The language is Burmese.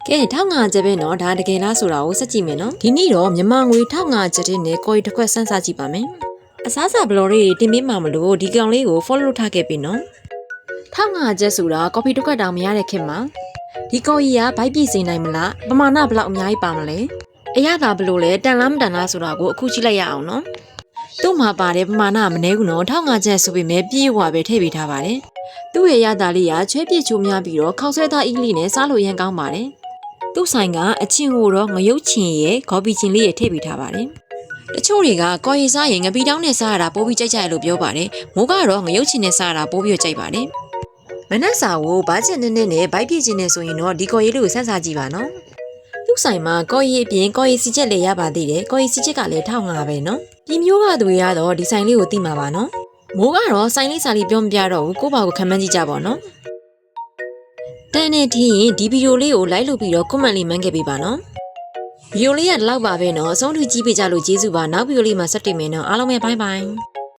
ကဲ1500ကျပ်ပဲနော်ဒါတကယ်လားဆိုတာကိုစက်ကြည့်မယ်နော်ဒီနေ့တော့မြန်မာငွေ1500ကျပ်နဲ့ကော်ရီတစ်ခွက်စမ်းစားကြည့်ပါမယ်အစားစာဘလော်လေးတင်ပေးမှာမလို့ဒီကောင်လေးကို follow လုပ်ထားခဲ့ပြီနော်1500ကျပ်ဆိုတာကော်ဖီတစ်ခွက်တောင်မရတဲ့ခင်မှာဒီကော်ရီကဘိုက်ပြည့်စေနိုင်မလားပမာဏဘလောက်အများကြီးပါမလဲအရသာဘလို့လဲတန်လားမတန်လားဆိုတာကိုအခုကြည့်လိုက်ရအောင်နော်သူ့မှာပါတယ်ပမာဏမနည်းဘူးနော်1500ကျပ်ဆိုပေမဲ့ပြည့်ဝပဲထည့်ပေးထားပါတယ်သူ့ရဲ့ရတာလေးကချွဲပြည့်ချိုးများပြီးတော့ခောက်ဆွဲသားအီးလေးနဲ့စားလို့ရမ်းကောင်းပါတယ်သူ့ဆိုင်ကအချင်းကိုတော့ငရုတ်ချင်ရဲ့ခေါ်ပီချင်းလေးရဲ့ထည့်ပေးထားပါတယ်တချို့တွေကကော်ရီစားရင်ငပီတောင်းနဲ့စားရတာပိုးပြီးကြိုက်ကြရလို့ပြောပါတယ်မိုးကတော့ငရုတ်ချင်နဲ့စားရတာပိုးပြီးကြိုက်ပါတယ်မနက်စာကိုဘာချက်နဲ့နဲ့ဘိုက်ပြည့်ချင်းနဲ့ဆိုရင်တော့ဒီကော်ရီလေးကိုဆက်စားကြည့်ပါနော်သူ့ဆိုင်မှာကော်ရီအပြင်ကော်ရီစီချက်လည်းရပါသေးတယ်ကော်ရီစီချက်ကလည်း1500ပဲနော်ဒီမျိုးကသူတွေကတော့ဒီဆိုင်လေးကိုသိမှာပါနော်မိုးကတော့ဆိုင်လေးစာလေးပြောမပြတော့ဘူးကိုယ့်ဘာကိုခံမှန်းကြည့်ကြပါနော်တန်းနေထင်းရင်ဒီဗီဒီယိုလေးကိုလိုက်လုပ်ပြီးတော့ comment လေးမှန်းခဲ့ပေးပါနော်ဗီဒီယိုလေးကဒီလောက်ပါပဲနော်အဆုံးထိကြည့်ပေးကြလို့ကျေးဇူးပါနောက်ဗီဒီယိုလေးမှာဆက်တွေ့မယ်နော်အားလုံးပဲ bye bye